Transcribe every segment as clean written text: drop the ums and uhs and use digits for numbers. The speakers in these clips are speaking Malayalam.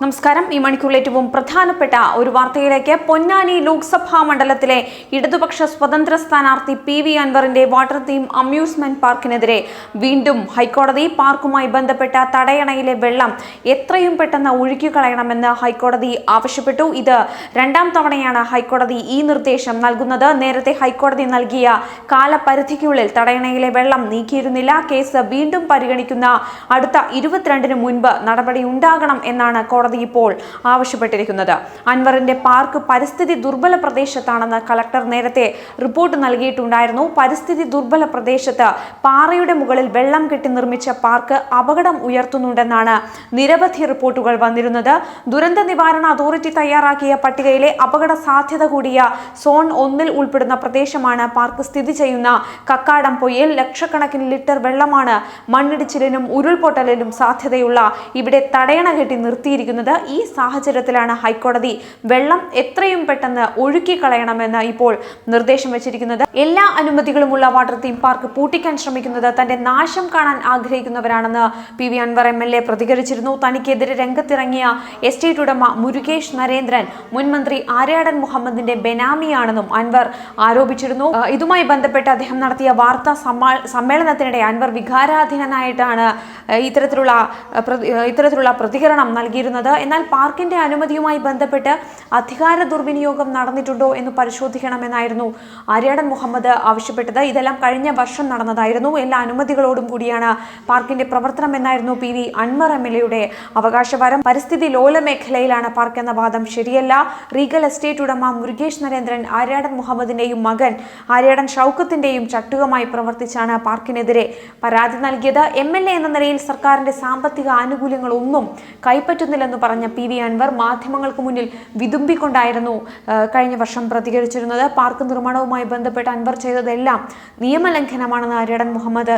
നമസ്കാരം. ഈ മണിക്കൂറിൽ ഏറ്റവും പ്രധാനപ്പെട്ട ഒരു വാർത്തയിലേക്ക്. പൊന്നാനി ലോക്സഭാ മണ്ഡലത്തിലെ ഇടതുപക്ഷ സ്വതന്ത്ര സ്ഥാനാർത്ഥി PV അൻവറിന്റെ വാട്ടർ തീം അമ്യൂസ്മെന്റ് പാർക്കിനെതിരെ വീണ്ടും ഹൈക്കോടതി. പാർക്കുമായി ബന്ധപ്പെട്ട തടയണയിലെ വെള്ളം എത്രയും പെട്ടെന്ന് ഒഴുക്കിക്കളയണമെന്ന് ഹൈക്കോടതി ആവശ്യപ്പെട്ടു. ഇത് രണ്ടാം തവണയാണ് ഹൈക്കോടതി ഈ നിർദ്ദേശം നൽകുന്നത്. നേരത്തെ ഹൈക്കോടതി നൽകിയ കാലപരിധിക്കുള്ളിൽ തടയണയിലെ വെള്ളം നീക്കിയിരുന്നില്ല. കേസ് വീണ്ടും പരിഗണിക്കുന്ന അടുത്ത 22-ന് മുൻപ് നടപടി ഉണ്ടാകണം എന്നാണ് കോടതി ഇപ്പോൾ ആവശ്യപ്പെട്ടിരിക്കുന്നത്. അൻവറിന്റെ പാർക്ക് പരിസ്ഥിതി ദുർബല പ്രദേശത്താണെന്ന് കളക്ടർ നേരത്തെ റിപ്പോർട്ട് നൽകിയിട്ടുണ്ടായിരുന്നു. പരിസ്ഥിതി ദുർബല പ്രദേശത്ത് പാറയുടെ മുകളിൽ വെള്ളം കെട്ടി നിർമ്മിച്ച പാർക്ക് അപകടം ഉയർത്തുന്നുണ്ടെന്നാണ് നിരവധി റിപ്പോർട്ടുകൾ വന്നിരുന്നത്. ദുരന്ത നിവാരണ അതോറിറ്റി തയ്യാറാക്കിയ പട്ടികയിലെ അപകട സാധ്യത കൂടിയ സോൺ 1-ൽ ഉൾപ്പെടുന്ന പ്രദേശമാണ് പാർക്ക് സ്ഥിതി ചെയ്യുന്ന കക്കാടം പൊയ്യൽ. ലക്ഷക്കണക്കിന് ലിറ്റർ വെള്ളമാണ് മണ്ണിടിച്ചിലിനും ഉരുൾപൊട്ടലിനും സാധ്യതയുള്ള ഇവിടെ തടയണ കെട്ടി നിർത്തിയിരിക്കുന്നത്. ഈ സാഹചര്യത്തിലാണ് ഹൈക്കോടതി വെള്ളം എത്രയും പെട്ടെന്ന് ഒഴുക്കിക്കളയണമെന്ന് ഇപ്പോൾ നിർദ്ദേശം വെച്ചിരിക്കുന്നത്. എല്ലാ അനുമതികളുമുള്ള വാട്ടർ തീം പാർക്ക് പൂട്ടിക്കാൻ ശ്രമിക്കുന്നത് തന്റെ നാശം കാണാൻ ആഗ്രഹിക്കുന്നവരാണെന്ന് PV അൻവർ MLA പ്രതികരിച്ചിരുന്നു. തനിക്കെതിരെ രംഗത്തിറങ്ങിയ എസ്റ്റേറ്റ് ഉടമ മുരുകേഷ് നരേന്ദ്രൻ മുൻമന്ത്രി ആര്യാടൻ മുഹമ്മദിന്റെ ബെനാമിയാണെന്നും അൻവർ ആരോപിച്ചിരുന്നു. ഇതുമായി ബന്ധപ്പെട്ട് അദ്ദേഹം നടത്തിയ വാർത്താ സമ്മേളനത്തിനിടെ അൻവർ വികാരാധീനനായിട്ടാണ് ഇത്തരത്തിലുള്ള പ്രതികരണം നൽകിയിരുന്നത്. എന്നാൽ പാർക്കിന്റെ അനുമതിയുമായി ബന്ധപ്പെട്ട് അധികാര ദുർവിനിയോഗം നടന്നിട്ടുണ്ടോ എന്ന് പരിശോധിക്കണമെന്നായിരുന്നു ആര്യാടൻ മുഹമ്മദ് ആവശ്യപ്പെട്ടത്. ഇതെല്ലാം കഴിഞ്ഞ വർഷം നടന്നതായിരുന്നു. എല്ലാ അനുമതികളോടും കൂടിയാണ് പാർക്കിന്റെ പ്രവർത്തനം എന്നായിരുന്നു PV അൻവർ MLAയുടെ അവകാശവാദം. പരിസ്ഥിതി ലോല മേഖലയിലാണ് പാർക്ക് എന്ന വാദം ശരിയല്ല. റീഗൽ എസ്റ്റേറ്റ് ഉടമ മുരുകേഷ് നരേന്ദ്രൻ ആര്യാടൻ മുഹമ്മദിന്റെയും മകൻ ആര്യാടൻ ഷൗക്കത്തിന്റെയും ചട്ടുകമായി പ്രവർത്തിച്ചാണ് പാർക്കിനെതിരെ പരാതി നൽകിയത്. MLA എന്ന നിലയിൽ സർക്കാരിന്റെ സാമ്പത്തിക ആനുകൂല്യങ്ങളൊന്നും കൈപ്പറ്റുന്നില്ലെന്ന് പറഞ്ഞ PV അൻവർ മാധ്യമങ്ങൾക്ക് മുന്നിൽ വിതുമ്പിക്കൊണ്ടായിരുന്നു കഴിഞ്ഞ വർഷം പ്രതികരിച്ചിരുന്നത്. പാർക്ക് നിർമ്മാണവുമായി ബന്ധപ്പെട്ട് അൻവർ ചെയ്തതെല്ലാം നിയമലംഘനമാണെന്ന് ആര്യാടൻ മുഹമ്മദ്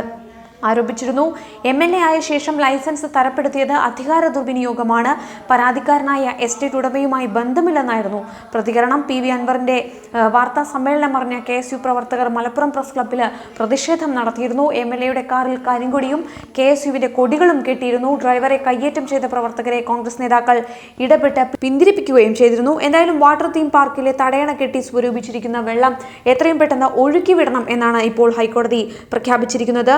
ആരോപിച്ചിരുന്നു. MLA ആയ ശേഷം ലൈസൻസ് തരപ്പെടുത്തിയത് അധികാര ദുർവിനിയോഗമാണ്. പരാതിക്കാരനായ എസ്റ്റേറ്റ് ഉടമയുമായി ബന്ധമില്ലെന്നായിരുന്നു പ്രതികരണം. PV അൻവറിന്റെ വാർത്താ സമ്മേളനം അറിഞ്ഞ KSU പ്രവർത്തകർ മലപ്പുറം പ്രസ് ക്ലബ്ബിൽ പ്രതിഷേധം നടത്തിയിരുന്നു. MLAയുടെ കാറിൽ കരിങ്കൊടിയും KSUവിന്റെ കൊടികളും കെട്ടിയിരുന്നു. ഡ്രൈവറെ കയ്യേറ്റം ചെയ്ത പ്രവർത്തകരെ കോൺഗ്രസ് നേതാക്കൾ ഇടപെട്ട് പിന്തിരിപ്പിക്കുകയും ചെയ്തിരുന്നു. എന്തായാലും വാട്ടർ തീം പാർക്കിലെ തടയണ കെട്ടി സ്വരൂപിച്ചിരിക്കുന്ന വെള്ളം എത്രയും പെട്ടെന്ന് ഒഴുക്കിവിടണം എന്നാണ് ഇപ്പോൾ ഹൈക്കോടതി പ്രഖ്യാപിച്ചിരിക്കുന്നത്.